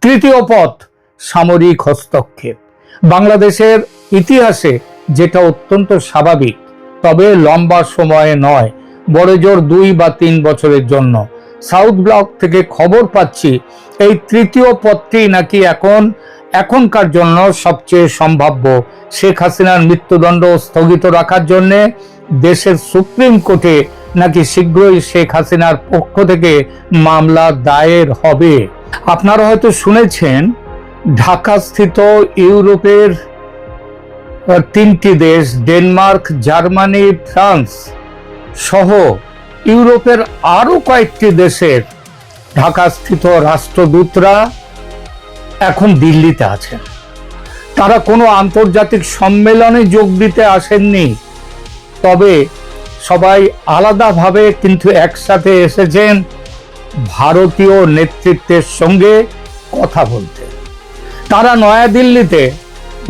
তৃতীয় পথ সামরিক হস্তক্ষেপ। বাংলাদেশের ইতিহাসে যেটা অত্যন্ত স্বাভাবিক, তবে লম্বা সময়ে নয়, বড়জোর 2 বা 3 বছরের জন্য। সাউথ ব্লক থেকে খবর পাচ্ছি এই তৃতীয় পথটি নাকি এখনকার জন্য সবচেয়ে সম্ভাব্য। শেখ হাসিনার মৃত্যুদণ্ড স্থগিত রাখার জন্য দেশের সুপ্রিম কোর্টে নাকি শীঘ্রই শেখ হাসিনার পক্ষ থেকে মামলা দায়ের হবে। আপনারা হয়তো শুনেছেন ঢাকাস্থিত ইউরোপের 3টি দেশ, ডেনমার্ক, জার্মানি, ফ্রান্স সহ ইউরোপের আরো কয়েকটি দেশের ঢাকাস্থিত রাষ্ট্রদূতরা এখন দিল্লিতে আছেন। তারা কোনো আন্তর্জাতিক সম্মেলনে যোগ দিতে আসেননি, তবে সবাই আলাদাভাবে কিন্তু একসাথে এসেছেন ভারতীয় নেতৃত্বের সঙ্গে কথা বলতে। তারা নয়াদিল্লিতে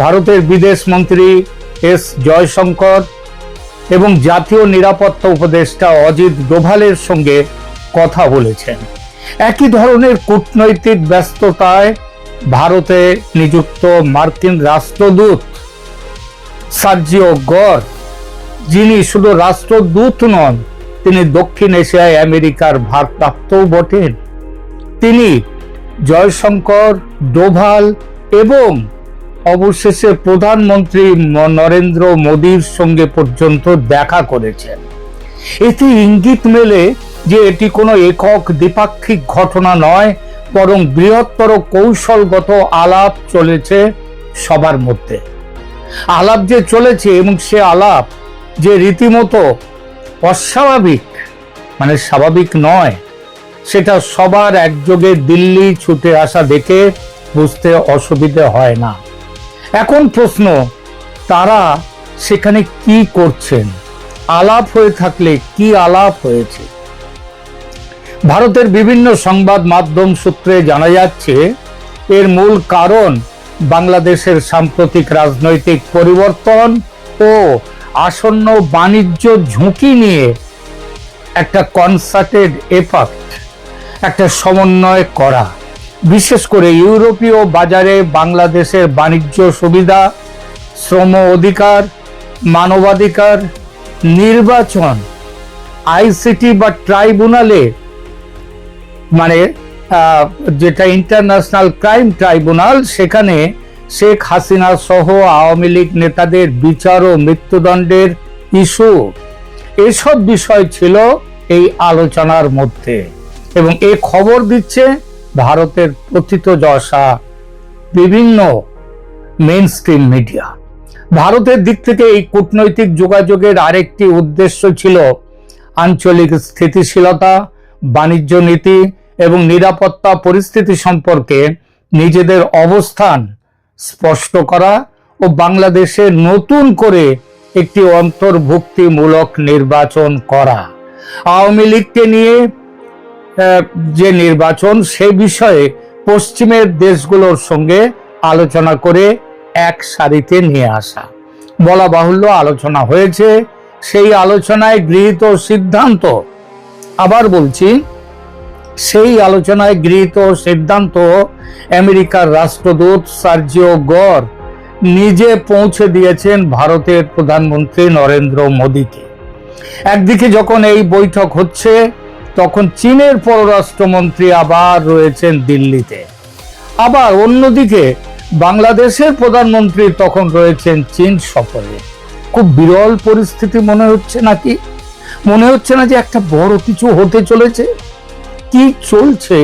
ভারতের বিদেশ মন্ত্রী এস জয়শঙ্কর এবং জাতীয় নিরাপত্তা উপদেষ্টা অজিত ডোভালের সঙ্গে কথা বলেছেন। একই ধরনের কূটনৈতিক ব্যস্ততায় ভারতে নিযুক্ত মার্কিন রাষ্ট্রদূত সার্জিও গর, যিনি শুধু রাষ্ট্রদূত নন, তিনি দক্ষিণ এশিয়ায় আমেরিকার ভারপ্রাপ্তও বটেন। তিনি জয়শঙ্কর, ডোভাল এবং অবশেষে প্রধানমন্ত্রী নরেন্দ্র মোদীর সঙ্গে পর্যন্ত দেখা করেছেন। এতে ইঙ্গিত মেলে যে এটি কোনো একক দ্বিপাক্ষিক ঘটনা নয়, বরং বৃহত্তর কৌশলগত আলাপ চলেছে সবার মধ্যে। আলাপ যে চলেছে এবং সে আলাপ যে রীতিমতো অস্বাভাবিক, মানে স্বাভাবিক নয়, সেটা সবার একযোগে দিল্লি ছুটে আসা দেখে বুঝতে অসুবিধে হয় না। এখন প্রশ্ন, তারা সেখানে কি করছেন? আলাপ হয়ে থাকলে কি আলাপ হয়েছে? ভারতের বিভিন্ন সংবাদ মাধ্যম সূত্রে জানা যাচ্ছে এর মূল কারণ বাংলাদেশের সাম্প্রতিক রাজনৈতিক পরিবর্তন ও আসন্ন বাণিজ্য ঝুঁকি নিয়ে একটা কনসার্টেড এফার্ট, একটা সমন্বয় করা। বিশেষ করে ইউরোপীয় বাজারে বাংলাদেশের বাণিজ্য সুবিধা, শ্রম অধিকার, মানবাধিকার, নির্বাচন, আইসিটি বা ট্রাইব্যুনালে, মানে যেটা ইন্টারন্যাশনাল ক্রাইম ট্রাইব্যুনাল, সেখানে শেখ হাসিনা সহ আওয়ামী লীগ নেতাদের বিচার ও মৃত্যুদণ্ডের ইস্যু, এসব বিষয় ছিল এই আলোচনার মধ্যে। এবং এই খবর দিচ্ছে ভারতের প্রথিতযশা বিভিন্ন মেইনস্ট্রিম মিডিয়া। ভারতের দিক থেকে এই কূটনৈতিক যোগাযোগের আরেকটি উদ্দেশ্য ছিল আঞ্চলিক স্থিতিশীলতা, বাণিজ্য নীতি এবং নিরাপত্তা পরিস্থিতি সম্পর্কে নিজেদের অবস্থান স্পষ্ট করা ও বাংলাদেশে নতুন করে একটি অন্তর্ভুক্তিমূলক নির্বাচন করা। আওয়ামী লীগকে নিয়ে যে নির্বাচন, সে বিষয়ে পশ্চিমের দেশগুলোর সঙ্গে আলোচনা করে এক সারিতে নিয়ে আসা। বলা বাহুল্য আলোচনা হয়েছে। সেই আলোচনায় গৃহীত সিদ্ধান্ত, আবার বলছি, সেই আলোচনায় গৃহীত সিদ্ধান্ত আমেরিকার রাষ্ট্রদূত সার্জিও গর নিজে পৌঁছে দিয়েছেন ভারতের প্রধানমন্ত্রী নরেন্দ্র মোদীকে। একদিকে যখন এই বৈঠক হচ্ছে, তখন চীনের পররাষ্ট্রমন্ত্রী আবার রয়েছেন দিল্লিতে। আবার অন্যদিকে বাংলাদেশের প্রধানমন্ত্রী তখন রয়েছেন চীন সফরে। খুব বিরল পরিস্থিতি মনে হচ্ছে নাকি? মনে হচ্ছে না যে একটা বড় কিছু হতে চলেছে? কি চলছে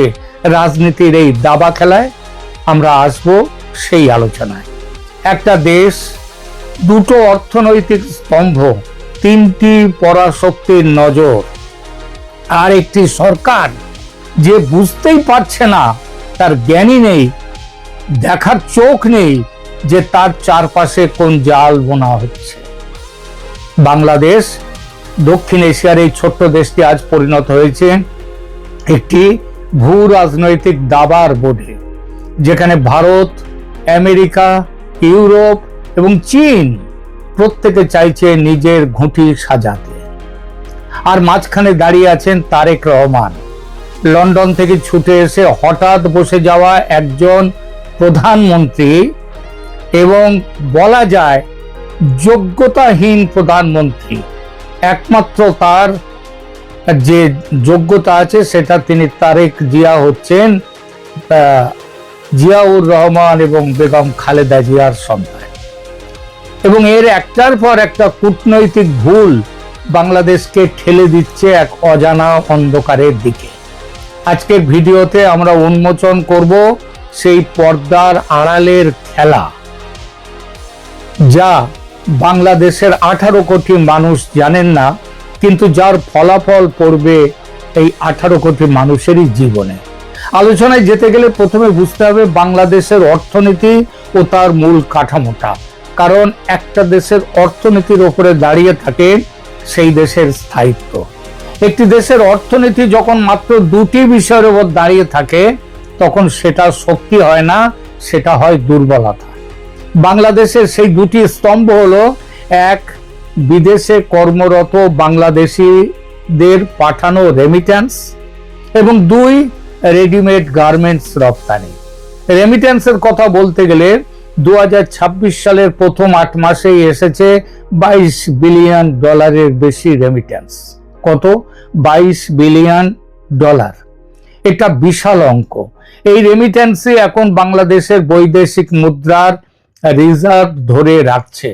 রাজনীতির এই দাবা খেলায়? আমরা আসব সেই আলোচনায়। একটা দেশ, দুটো অর্থনৈতিক স্তম্ভ, 3টি পরাশক্তির নজর, আর একটি সরকার যে বুঝতেই পারছে না, তার জ্ঞানই নেই, দেখার চোখ নেই যে তার চারপাশে কোন জাল বোনা হচ্ছে। বাংলাদেশ, দক্ষিণ এশিয়ার এই ছোট্ট দেশটি আজ পরিণত হয়েছে একটি ভূ রাজনৈতিক দাবার বোর্ডে, যেখানে ভারত, আমেরিকা, ইউরোপ এবং চীন প্রত্যেকে চাইছে নিজের ঘুঁটি সাজাতে। আর মাঝখানে দাঁড়িয়ে আছেন তারেক রহমান, লন্ডন থেকে ছুটে এসে হঠাৎ বসে যাওয়া একজন প্রধানমন্ত্রী এবং বলা যায় যোগ্যতাহীন প্রধানমন্ত্রী। একমাত্র তার যে যোগ্যতা আছে সেটা তিনি তারেক জিয়া হচ্ছেন জিয়াউর রহমান এবং বেগম খালেদা জিয়ার সন্তান। এবং এর একটার পর একটা কূটনৈতিক ভুল বাংলাদেশকে ঠেলে দিচ্ছে এক অজানা অন্ধকারের দিকে। আজকের ভিডিওতে আমরা উন্মোচন করব সেই পর্দার আড়ালের খেলা, যা বাংলাদেশের 18 কোটি মানুষ জানেন না, কিন্তু যার ফলাফল পড়বে এই 18 কোটি মানুষেরই জীবনে। আলোচনায় যেতে গেলে প্রথমে বুঝতে হবে বাংলাদেশের অর্থনীতি ও তার মূল কাঠামোটা। কারণ একটা দেশের অর্থনীতির উপরে দাঁড়িয়ে থাকে সেই দেশের স্থায়িত্ব। একটি দেশের অর্থনীতি যখন মাত্র দুটি বিষয়ের উপর দাঁড়িয়ে থাকে তখন সেটা শক্তি হয় না, সেটা হয় দুর্বলতা। বাংলাদেশের সেই দুটি স্তম্ভ হলো, এক, বিদেশে কর্মরত বাংলাদেশিদের পাঠানো রেমিট্যান্স, এবং দুই, রেডিমেড গার্মেন্টস রপ্তানি। রেমিট্যান্সের কথা বলতে গেলে 2026 সালের প্রথম 8 মাসেই এসেছে $22 বিলিয়ন বেশি রেমিট্যান্স। কত? $22 বিলিয়ন। এটা বিশাল অঙ্ক। এই রেমিট্যান্সই এখন বাংলাদেশের বৈদেশিক মুদ্রার রিজার্ভ ধরে রাখছে।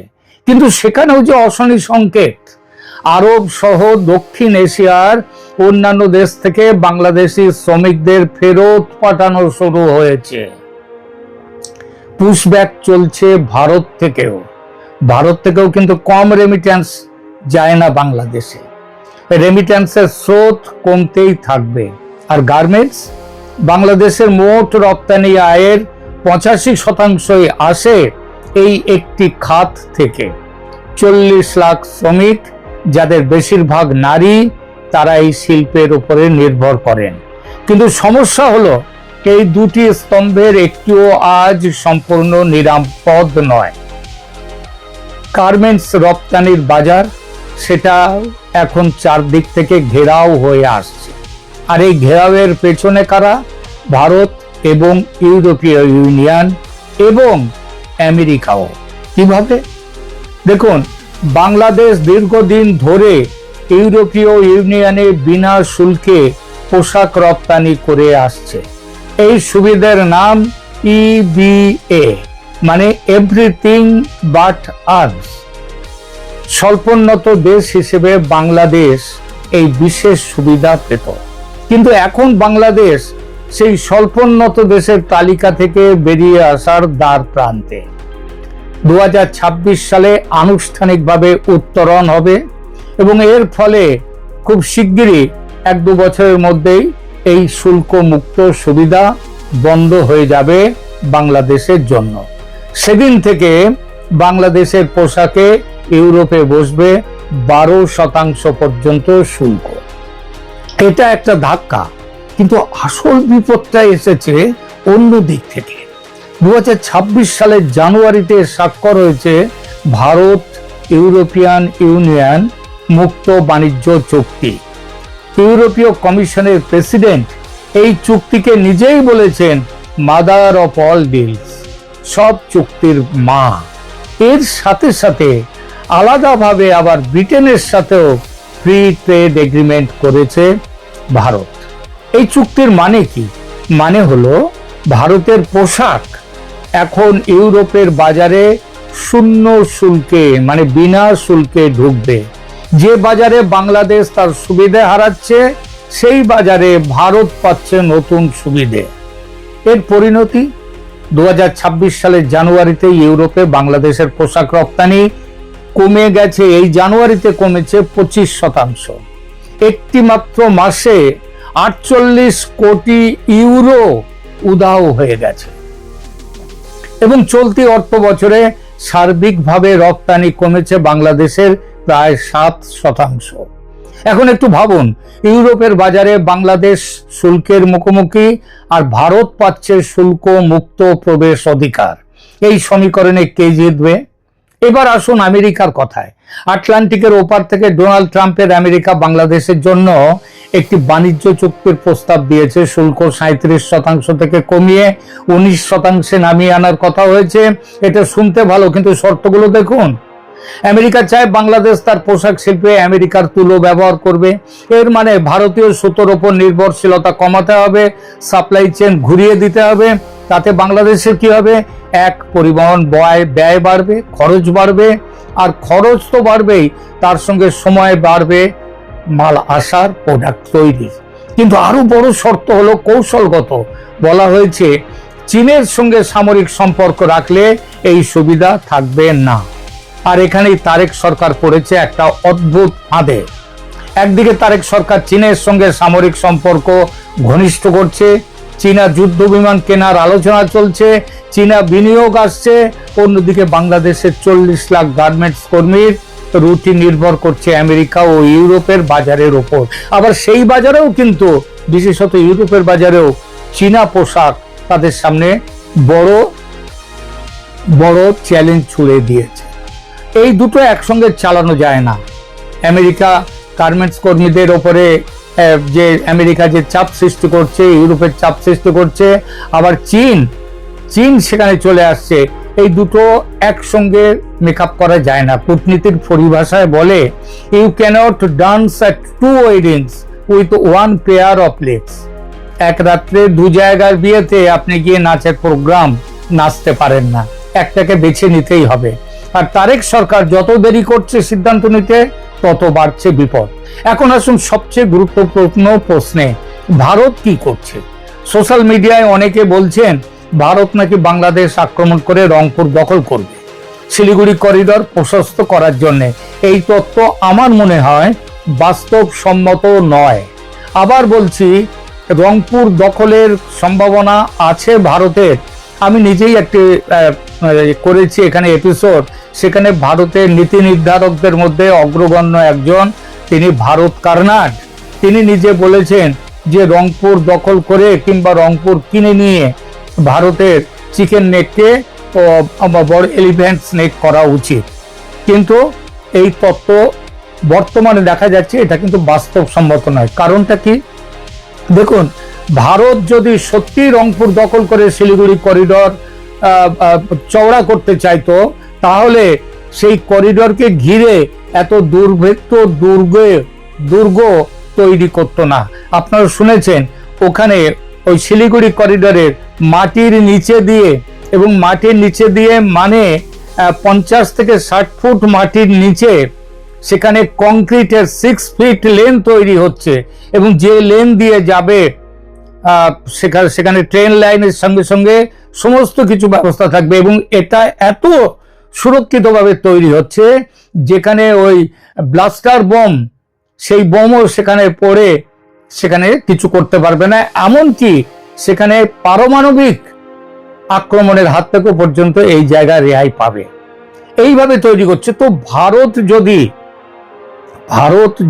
কিন্তু সেখানেও যে অশনি সংকেত, আরব সহ দক্ষিণ এশিয়ার অন্যান্য দেশ থেকে বাংলাদেশি শ্রমিকদের ফেরত পাঠানো শুরু হয়েছে। পুশব্যাক চলছে ভারত থেকেও কিন্তু কম রেমিট্যান্স যায় না বাংলাদেশে। রেমিট্যান্সের স্রোত কমতেই থাকবে। আর গার্মেন্টস, বাংলাদেশের মোট রপ্তানি আয়ের 85% আসে এই একটি খাত থেকে। 40 লাখ শ্রমিক, যাদের বেশিরভাগ নারী, তারা এই শিল্পের উপরে নির্ভর করেন। কিন্তু সমস্যা হলো এই দুটি স্তম্ভের একটিও আজ সম্পূর্ণ নিরাপদ নয়। গার্মেন্টস রপ্তানির বাজার, সেটা এখন চারদিক থেকে ঘেরাও হয়ে আসছে। আর এই ঘেরাওয়ের পেছনে কারা? ভারত এবং ইউরোপীয় ইউনিয়ন এবং আমেরিকাও। কিভাবে? দেখুন, বাংলাদেশ দীর্ঘদিন ধরে ইউরোপীয় ইউনিয়নে বিনা শুল্কে পোশাক রপ্তানি করে আসছে। এই সুবিধার নাম EBA, মানে এভরিথিং বাট আর্মস। স্বল্পোন্নত দেশ হিসেবে বাংলাদেশ এই বিশেষ সুবিধা পেত, কিন্তু এখন বাংলাদেশ সেই স্বল্পোন্নত দেশের তালিকা থেকে বেরিয়ে আসার দ্বার প্রান্তে। 2026 সালে আনুষ্ঠানিকভাবে উত্তরণ হবে এবং এর ফলে খুব শিগগিরই 1-2 বছরের মধ্যেই এই শুল্ক মুক্ত সুবিধা বন্ধ হয়ে যাবে বাংলাদেশের জন্য। সেদিন থেকে বাংলাদেশের পোশাকে ইউরোপে বসবে 12% পর্যন্ত শুল্ক। এটা একটা ধাক্কা, কিন্তু আসল বিপদটা এসেছে অন্য দিক থেকে। 2026 সালের জানুয়ারিতে স্বাক্ষর হয়েছে ভারত ইউরোপিয়ান ইউনিয়ন মুক্ত বাণিজ্য চুক্তি। ইউরোপীয় কমিশনের প্রেসিডেন্ট এই চুক্তিকে নিজেই বলেছেন মাদার অফ অল ডিলস, সব চুক্তির মা। এর সাথে সাথে আলাদাভাবে আবার ব্রিটেনের সাথেও ফ্রি ট্রেড এগ্রিমেন্ট করেছে ভারত। এই চুক্তির মানে কি? মানে হলো ভারতের পোশাক এখন ইউরোপের বাজারে শূন্য শুল্কে, মানে বিনা শুল্কে ঢুকবে। যে বাজারে বাংলাদেশ তার সুবিধে হারাচ্ছে, সেই বাজারে ভারত পাচ্ছে নতুন সুবিধে। এর পরিণতি 2026 সালের জানুয়ারিতে ইউরোপে বাংলাদেশের পোশাক রপ্তানি কমে গেছে। এই জানুয়ারিতে কমেছে 25%। একটি মাত্র মাসে 48 কোটি ইউরো উধাও হয়ে গেছে। এবং চলতি অর্থ বছরে সার্বিকভাবে রপ্তানি কমেছে বাংলাদেশের প্রায় 7%। এখন একটু ভাবুন, ইউরোপের বাজারে বাংলাদেশ শুল্কের মুখোমুখি আর ভারত পাচ্ছে শুল্ক মুক্ত প্রবেশ অধিকার। এই সমীকরণে কে জিতবে? এবার আসুন আমেরিকার কথায়। আটলান্টিকের ওপার থেকে ডোনাল্ড ট্রাম্পের আমেরিকা বাংলাদেশের জন্য একটি বাণিজ্য চুক্তির প্রস্তাব দিয়েছে। শুল্ক 37% থেকে কমিয়ে 19% নামিয়ে আনার কথা হয়েছে। এটা শুনতে ভালো, কিন্তু শর্তগুলো দেখুন। আমেরিকা চায় বাংলাদেশ তার পোশাক শিল্পে আমেরিকার তুলো ব্যবহার করবে। এর মানে ভারতীয় সুতোর উপর নির্ভরশীলতা কমাতে হবে, সাপ্লাই চেইন ঘুরিয়ে দিতে হবে। তাতে বাংলাদেশের কি হবে? এক, পরিবহন ব্যয় বাড়বে, খরচ বাড়বে, আর খরচ তো বাড়বেই, তার সঙ্গে সময় বাড়বে মাল আসার, প্রোডাক্ট তৈরি। কিন্তু আরো বড় শর্ত হলো কৌশলগত। বলা হয়েছে চীনের সঙ্গে সামরিক সম্পর্ক রাখলে এই সুবিধা থাকবে না। আর এখানেই তারেক সরকার পড়েছে একটা অদ্ভুত ফাঁদে। একদিকে তারেক সরকার চীনের সঙ্গে সামরিক সম্পর্ক ঘনিষ্ঠ করছে, চীনা যুদ্ধ বিমান কেনার আলোচনা চলছে, চীনা বিনিয়োগ আসছে। অন্যদিকে বাংলাদেশের 40 লাখ গার্মেন্টস কর্মীর রুটি নির্ভর করছে আমেরিকা ও ইউরোপের বাজারের উপর। আবার সেই বাজারেও কিন্তু, বিশেষত ইউরোপের বাজারেও, চীনা পোশাক তাদের সামনে বড় বড় চ্যালেঞ্জ ছুড়ে দিয়েছে। এই দুটো একসঙ্গে চালানো যায় না। আমেরিকা গার্মেন্টস কর্মীদের ওপরে যে আমেরিকা যে চাপ সৃষ্টি করছে, ইউরোপের চাপ সৃষ্টি করছে, আবার চীন সেখানে চলে আসছে। এই দুটো একসঙ্গে মেকআপ করা যায় না। কূটনীতির পরিভাষায় বলে, you cannot dance at two weddings with one pair of legs. এক রাত্রে দু জায়গার বিয়েতে আপনি গিয়ে নাচের প্রোগ্রাম নাচতে পারেন না, একটাকে বেছে নিতেই হবে। আর তারেক সরকার যত দেরি করছে সিদ্ধান্ত নিতে, তত বাড়ছে বিপদ। এখন আসুন সবচেয়ে গুরুত্বপূর্ণ প্রশ্নে, ভারত কি করছে? সোশ্যাল মিডিয়ায় অনেকে বলছেন ভারত নাকি বাংলাদেশ আক্রমণ করে রংপুর দখল করবে শিলিগুড়ি করিডর প্রশস্ত করার জন্য। এই তত্ত্ব আমার মনে হয় বাস্তবসম্মত নয়। আবার বলছি, রংপুর দখলের সম্ভাবনা আছে ভারতের। আমি নিজেই একটি করেছি এখানে এপিসোড, সেখানে ভারতের নীতি নির্ধারকদের মধ্যে অগ্রগণ্য একজন, তিনি ভারত কার্নাড। তিনি নিজে বলেছেন যে রংপুর দখল করে কিংবা রংপুর কিনে নিয়ে ভারতের চিকেন নেককে বড় এলিফ্যান্ট স্নেক করা উচিত। কিন্তু এই তত্ত্ব বর্তমানে দেখা যাচ্ছে এটা কিন্তু বাস্তবসম্মত নয়। কারণটা কি? দেখুন, ভারত যদি সত্যি রংপুর দখল করে শিলিগুড়ি করিডর চওড়া করতে চাইতো, তাহলে সেই করিডরকে ঘিরে এত দুর্গ তৈরি করতো না। আপনারা শুনেছেন ওখানে ওই শিলিগুড়ি করিডরের মাটির নিচে দিয়ে, এবং মাটির নিচে দিয়ে মানে 50 থেকে 60 ফুট মাটির নিচে সেখানে কংক্রিটের 6 ফিট লেন তৈরি হচ্ছে, এবং যে লেন দিয়ে যাবে সেখানে ট্রেন লাইনের সঙ্গে সঙ্গে সমস্ত কিছু ব্যবস্থা থাকবে। এবং এটা এত সুরক্ষিতভাবে তৈরি হচ্ছে যেখানে ওই ব্লাস্টার বম, সেই বোমও সেখানে পড়ে সেখানে কিছু করতে পারবে না। এমনকি সেখানে পারমাণবিক আক্রমণের হাত থেকে পর্যন্ত এই জায়গা রেহাই পাবে। এইভাবে তৈরি করছে। তো ভারত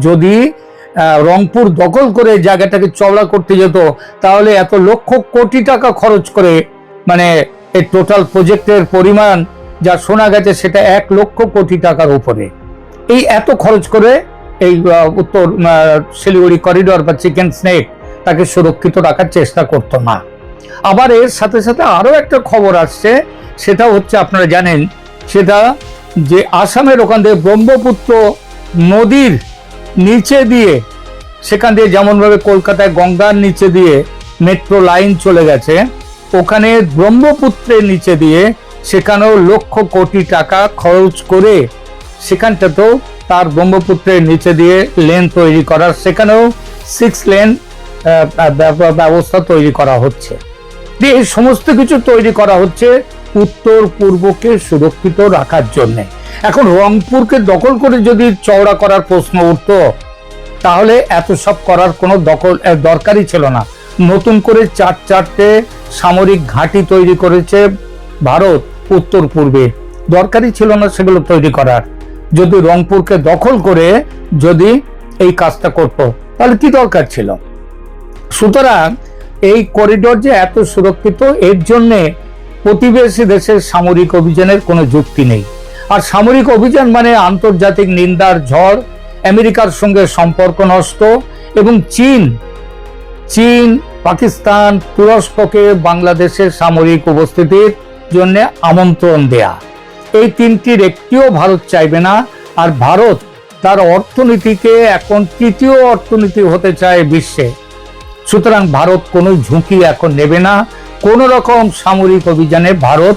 যদি রংপুর দখল করে জায়গাটাকে চওড়া করতে যেত, তাহলে এত লক্ষ কোটি টাকা খরচ করে, মানে এই টোটাল প্রজেক্টের পরিমাণ যা শোনা গেছে সেটা 1 লক্ষ কোটি টাকার উপরে, এই এত খরচ করে এই উত্তর শিলিগুড়ি করিডর বা চিকেন স্নেক তাকে সুরক্ষিত রাখার চেষ্টা করতো না। আবার এর সাথে সাথে আরো একটা খবর আসছে, সেটা হচ্ছে আপনারা জানেন, সেটা যে আসামের ওখান থেকে ব্রহ্মপুত্র নদীর নিচে দিয়ে, সেখান দিয়ে যেমনভাবে কলকাতায় গঙ্গার নিচে দিয়ে মেট্রো লাইন চলে গেছে, ওখানে ব্রহ্মপুত্রের নিচে দিয়ে সেখানেও লক্ষ কোটি টাকা খরচ করে সেখানটাতেও তার ব্রহ্মপুত্রের নিচে দিয়ে লেন তৈরি করার, সেখানেও 6 লেন ব্যবস্থা তৈরি করা হচ্ছে। এই সমস্ত কিছু তৈরি করা হচ্ছে উত্তর পূর্বকে সুরক্ষিত রাখার জন্য। এখন রংপুরকে দখল করে যদি চওড়া করার প্রশ্ন উঠতো, তাহলে এত সব করার কোনো দরকারই ছিল না। নতুন করে 4-4টে সামরিক ঘাঁটি তৈরি করেছে ভারত উত্তর পূর্বে, দরকারই ছিল না সেগুলো তৈরি করার। যদি রংপুরকে দখল করে যদি এই কাজটা করত, তাহলে কি দরকার ছিল? সুতরাং এই করিডোর যে এত সুরক্ষিত, এর জন্য প্রতিবেশী দেশের সামরিক অভিযানের কোনো যুক্তি নেই। আর সামরিক অভিযান মানে আন্তর্জাতিক নিন্দার ঝড়, আমেরিকার সঙ্গে সম্পর্ক নষ্ট এবং চীন পাকিস্তান তুরস্ককে বাংলাদেশের সামরিক উপস্থিতির জন্য আমন্ত্রণ দেয়া, এই তিনটির একটিও ভারত চাইবে না। আর ভারত তার অর্থনীতিকে এখন তৃতীয় অর্থনীতি হতে চায় বিশ্বে। সুতরাং ভারত কোনো ঝুঁকি এখন নেবে না, কোন রকম সামরিক অভিযানে ভারত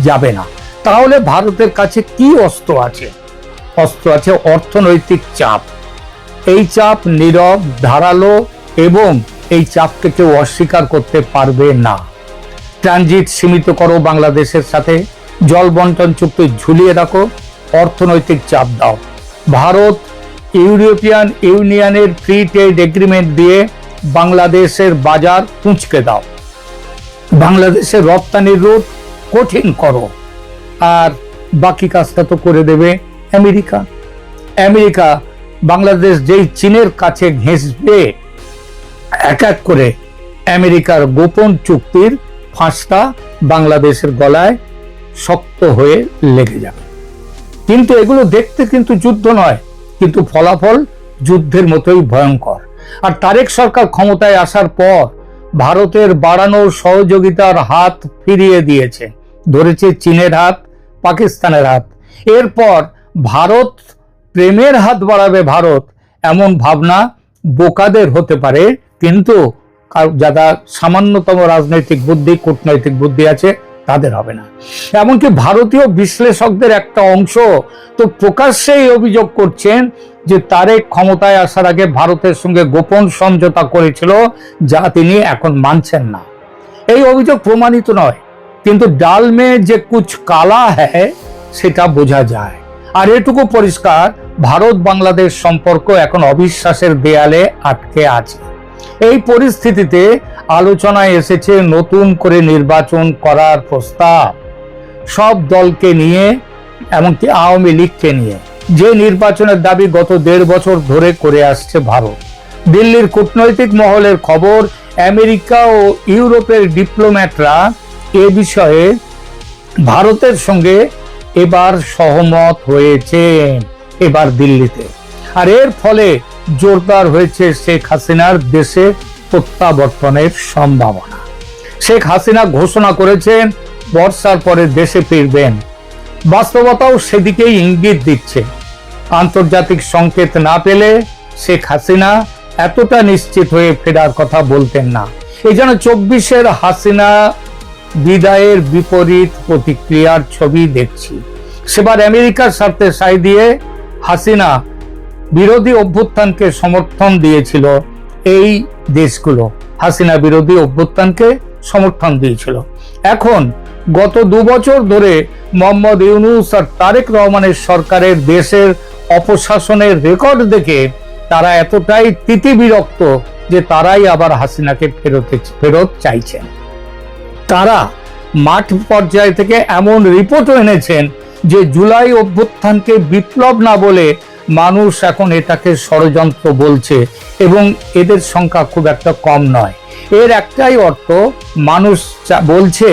যাবে না। তাহলে ভারতের কাছে কি অস্ত্র আছে? অস্ত্র আছে অর্থনৈতিক চাপ। এই চাপ নীরব, ধারালো এবং এই চাপকে কেউ অস্বীকার করতে পারবে না। ট্রানজিট সীমিত করো বাংলাদেশের সাথে, জল বন্টন চুক্তি ঝুলিয়ে রাখো, অর্থনৈতিক চাপ দাও। ভারত ইউরোপিয়ান ইউনিয়নের ফ্রি ট্রেড এগ্রিমেন্ট দিয়ে বাংলাদেশের বাজার কুঁচকে দাও, বাংলাদেশের রপ্তানির রুট কঠিন করো। আর বাকি কাজটা তো করে দেবে আমেরিকা। বাংলাদেশ যেই চীনের কাছে ঘেঁষবে, এক এক করে আমেরিকার গোপন চুক্তির ফাঁসটা বাংলাদেশের গলায় শক্ত হয়ে লেগে যাবে। কিন্তু এগুলো দেখতে কিন্তু যুদ্ধ নয়, কিন্তু ফলাফল যুদ্ধের মতোই ভয়ঙ্কর। আর তারেক সরকার ক্ষমতায় আসার পর ভারতের বাড়ানো সহযোগিতার হাত ফিরিয়ে দিয়েছে, ধরেছে চীনের হাত, পাকিস্তানের হাত। এরপর ভারত প্রেমের হাত বাড়াবে ভারত, এমন ভাবনা বোকাদের হতে পারে, কিন্তু যারা সামান্যতম রাজনৈতিক বুদ্ধি, কূটনৈতিক বুদ্ধি আছে তাদের হবে না। এমনকি ভারতীয় বিশ্লেষকদের একটা অংশ তো প্রকাশ্যেই অভিযোগ করছেন যে তারেক ক্ষমতায় আসার আগে ভারতের সঙ্গে গোপন সমঝোতা করেছিল, যা তিনি এখন মানছেন না। এই অভিযোগ প্রমাণিত নয়, কিন্তু ডাল মে যে কুছ কালা হ্যায় সেটা বোঝা যায়। আর এটুকু পরিষ্কার, ভারত বাংলাদেশ সম্পর্ক এখন অবিশ্বাসের দেয়ালে আটকে আছে। এই পরিস্থিতিতে আলোচনায় এসেছে নতুন করে নির্বাচন করার প্রস্তাব, সব দলকে নিয়ে, এমনকি আওয়ামী লীগকে নিয়ে, যে নির্বাচনের দাবি গত 1.5 বছর ধরে করে আসছে ভারত। দিল্লির কূটনৈতিক মহলের খবর, আমেরিকা ও ইউরোপের ডিপ্লোম্যাটরা এ বিষয়ে ভারতের সঙ্গে এবার সহমত হয়েছেন, এবার দিল্লিতে। আর এর ফলে জোরদার হয়েছে শেখ হাসিনার দেশে প্রত্যাবর্তনের সম্ভাবনা। শেখ হাসিনা ঘোষণা করেছেন বর্ষার পরে দেশে ফিরবেন। বাস্তবতাও সেদিকেই ইঙ্গিত দিচ্ছে। আন্তর্জাতিক সংকেত না পেলে শেখ হাসিনা এতটা নিশ্চিত হয়ে ফেরার কথা বলতেন না। এই জন্য 24-এর হাসিনা বিদায়ের বিপরীত প্রতিক্রিয়ার ছবি দেখছি। সেবার আমেরিকার স্বার্থে সাই দিয়ে হাসিনা বিরোধী অভ্যুত্থানকে সমর্থন দিয়েছিল। এই দেশগুলো হাসিনা বিরোধী অভ্যুত্থানকে সমর্থন দিয়েছিল। এখন গত 2 বছর ধরে মোহাম্মদ ইউনূস আর তারেক রহমানের সরকারের দেশের অপশাসনের রেকর্ড দেখে তারা এতটাই তিতিবিরক্ত যে তারাই আবার হাসিনাকে ফেরত চাইছেন। তারা মাঠ পর্যায় থেকে এমন রিপোর্টও এনেছেন যে জুলাই অভ্যুত্থানকে বিপ্লব না বলে মানুষ এখন এটাকে ষড়যন্ত্র বলছে, এবং এদের সংখ্যা খুব একটা কম নয়। এর একটাই অর্থ, মানুষ বলছে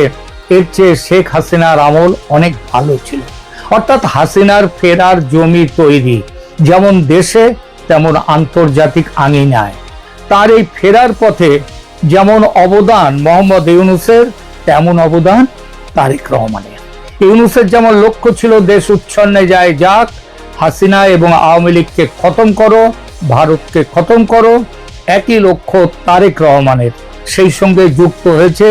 এর চেয়ে শেখ হাসিনার আমল অনেক ভালো ছিল। অর্থাৎ হাসিনার ফেরার জমি তৈরি, যেমন দেশে তেমন আন্তর্জাতিক আঙিনায়। তার এই ফেরার পথে যেমন অবদান মোহাম্মদ ইউনূসের, তেমন অবদান তারেক রহমানের। ইউনূসের যেমন লক্ষ্য ছিল দেশ উচ্ছন্নে যায় যাক, হাসিনা এবং আওয়ামী লীগকে খতম করো, ভারতকে খতম করো, একই লক্ষ্য তারেক রহমানের। সেই সঙ্গে যুক্ত হয়েছে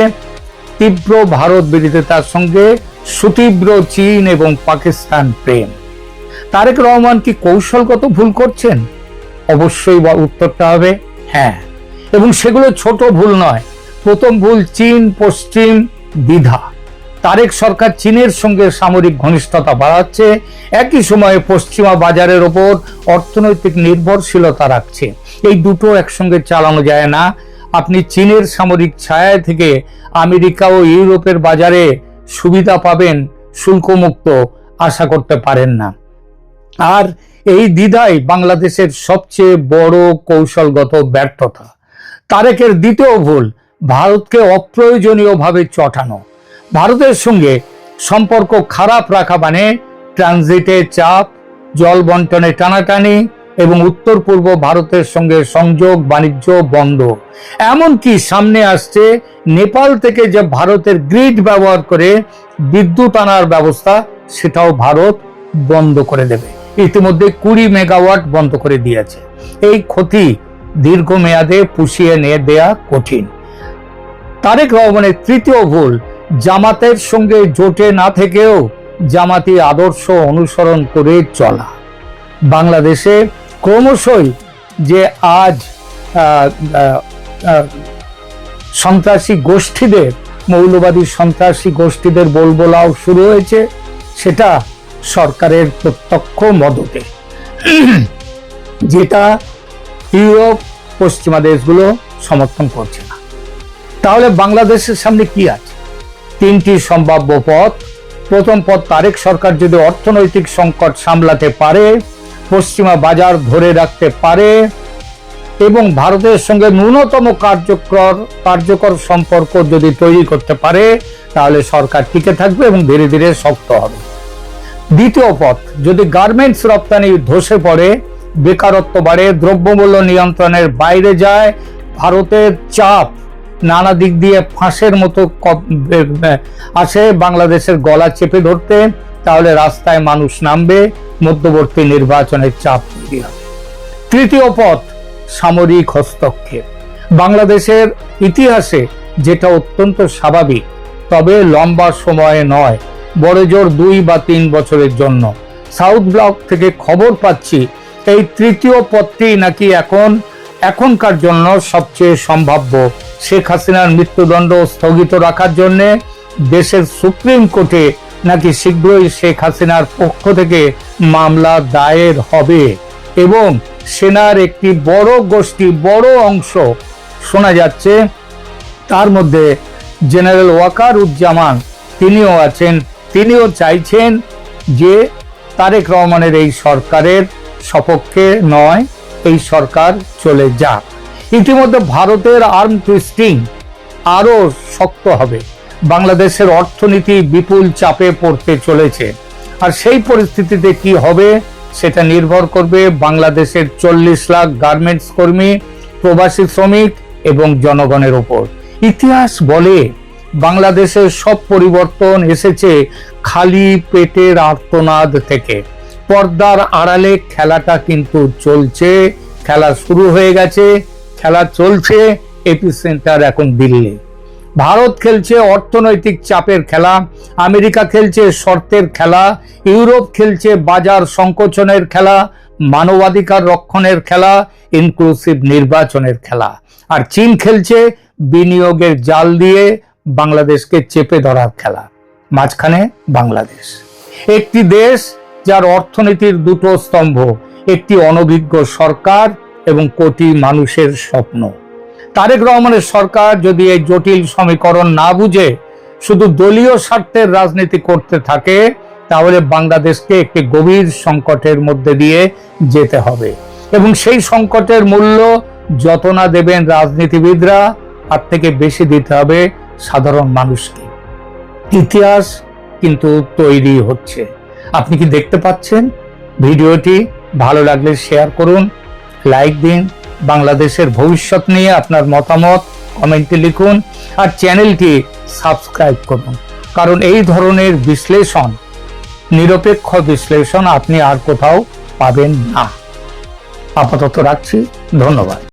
তীব্র ভারত বিরোধিতার সঙ্গে সুতীব্র চীন এবং পাকিস্তান প্রেম। তারেক রহমান কি কৌশলগত ভুল করছেন? অবশ্যই উত্তরটা হবে হ্যাঁ, এবং সেগুলো ছোট ভুল নয়। প্রথম ভুল চীন পশ্চিম দ্বিধা। তারেক সরকার চীনের সঙ্গে সামরিক ঘনিষ্ঠতা বাড়াচ্ছে, একই সময়ে পশ্চিমা বাজারের ওপর অর্থনৈতিক নির্ভরশীলতা রাখছে। এই দুটো একসঙ্গে চালানো যায় না। আপনি চীনের সামরিক ছায়া থেকে আমেরিকা ও ইউরোপের বাজারে সুবিধা পাবেন শুল্কমুক্ত আশা করতে পারেন না। আর এই দ্বিধাই বাংলাদেশের সবচেয়ে বড় কৌশলগত ব্যর্থতা। তারেকের দ্বিতীয় ভুল, ভারতকে অপ্রয়োজনীয়ভাবে চটানো। ভারতের সঙ্গে সম্পর্ক খারাপ রাখা মানে ট্রানজিটে চাপ, জল বন্টনে টানাটানি এবং উত্তর পূর্ব ভারতের সঙ্গে সংযোগ বাণিজ্য বন্ধ। এমনকি সামনে আসছে নেপাল থেকে যে ভারতের গ্রিড ব্যবহার করে বিদ্যুৎ আনার ব্যবস্থা, সেটাও ভারত বন্ধ করে দেবে। ইতিমধ্যে 20 মেগাওয়াট বন্ধ করে দিয়েছে। এই ক্ষতি দীর্ঘমেয়াদে পুষিয়ে নিয়ে দেয়া কঠিন। তারেক রহমানের তৃতীয় ভুল, জামাতের সঙ্গে জোটে না থেকেও জামাতি আদর্শ অনুসরণ করে চলা। বাংলাদেশে ক্রমশই যে আজ সন্ত্রাসী গোষ্ঠীদের, মৌলবাদী সন্ত্রাসী গোষ্ঠীদের বলবলাও শুরু হয়েছে, সেটা সরকারের প্রত্যক্ষ মদতে, যেটা ইউরোপ পশ্চিমা দেশগুলো সমর্থন করছে না। তাহলে বাংলাদেশের সামনে কি আছে? 3টি সম্ভাব্য পথ। প্রথম পথ, তারেক সরকার যদি অর্থনৈতিক সংকট সামলাতে পারে, পশ্চিমা বাজার ধরে রাখতে পারে এবং ভারতের সঙ্গে ন্যূনতম কার্যকর সম্পর্ক যদি তৈরি করতে পারে, তাহলে সরকার টিকে থাকবে এবং ধীরে ধীরে শক্ত হবে। দ্বিতীয় পথ, যদি গার্মেন্টস রপ্তানি ধসে পড়ে, বেকারত্ব বাড়ে, দ্রব্যমূল্য নিয়ন্ত্রণের বাইরে যায়, ভারতের চাপ নানা দিক দিয়ে ফাঁসের মতো আসে বাংলাদেশের গলা চেপে ধরতে, তাহলে রাস্তায় মানুষ নামবে, মধ্যবর্তী নির্বাচনের চাপ তৈরি হবে। তৃতীয় পথ, সামরিক হস্তক্ষেপ। বাংলাদেশের ইতিহাসে যেটা অত্যন্ত স্বাভাবিক, তবে লম্বা সময়ে নয়, বড়জোর 2 বা 3 বছরের জন্য। সাউথ ব্লক থেকে খবর পাচ্ছি এই তৃতীয় পথটি নাকি এখনকার জন্য সবচেয়ে সম্ভাব্য। শেখ হাসিনার মৃত্যুদণ্ড স্থগিত রাখার জন্য দেশের সুপ্রিম কোর্টে নাকি শীঘ্রই শেখ হাসিনার পক্ষ থেকে মামলা দায়ের হবে এবং সেনার একটি বড় গোষ্ঠী, বড় অংশ শোনা যাচ্ছে, তার মধ্যে জেনারেল ওয়াকারুজ্জামান তিনিও আছেন, তিনিও চাইছেন যে তারেক রহমানের এই সরকারের সপক্ষে নয়, এই সরকার চলে যাক। ইতিমধ্যে ভারতের আর্ম টুইস্টিং আরো শক্ত হবে। বাংলাদেশের অর্থনীতি বিপুল চাপে পড়তে চলেছে, আর সেই পরিস্থিতিতে কি হবে সেটা নির্ভর করবে বাংলাদেশের 40 লাখ গার্মেন্টস কর্মী, প্রবাসী শ্রমিক এবং জনগণের উপর। ইতিহাস বলে বাংলাদেশের সব পরিবর্তন এসেছে খালি পেটের আর্তনাদ থেকে। পর্দার আড়ালে খেলাটা কিন্তু চলছে, খেলা শুরু হয়ে গেছে, খেলা চলছে। এপিসেন্টার এখন দিল্লি। ভারত খেলছে অর্থনৈতিক চাপের খেলা, আমেরিকা খেলছে শর্তের খেলা, ইউরোপ খেলছে বাজার সংকোচনের খেলা, মানবাধিকার রক্ষণের খেলা, ইনক্লুসিভ নির্বাচনের খেলা, আর চীন খেলছে বিনিয়োগের জাল দিয়ে বাংলাদেশকে চেপে ধরার খেলা। মাঝখানে বাংলাদেশ, একটি দেশ যার অর্থনীতির 2টো স্তম্ভ, একটি অনভিজ্ঞ সরকার এবং কোটি মানুষের স্বপ্ন। তারেক রহমানের সরকার যদি এই জটিল সমীকরণ না বুঝে শুধু দলীয় স্বার্থের রাজনীতি করতে থাকে, তাহলে বাংলাদেশকে একটি গভীর সংকটের মধ্যে দিয়ে যেতে হবে এবং সেই সংকটের মূল্য যত না দেবেন রাজনীতিবিদরা, তার থেকে বেশি দিতে হবে সাধারণ মানুষকে। ইতিহাস কিন্তু তৈরি হচ্ছে, আপনি কি দেখতে পাচ্ছেন? ভিডিওটি ভালো লাগলে শেয়ার করুন, লাইক দিন, বাংলাদেশের ভবিষ্যৎ নিয়ে আপনার মতামত কমেন্টে লিখুন, আর চ্যানেলটি সাবস্ক্রাইব করুন, কারণ এই ধরনের বিশ্লেষণ, নিরপেক্ষ বিশ্লেষণ আপনি আর কোথাও পাবেন না। আপাতত রাখছি, ধন্যবাদ।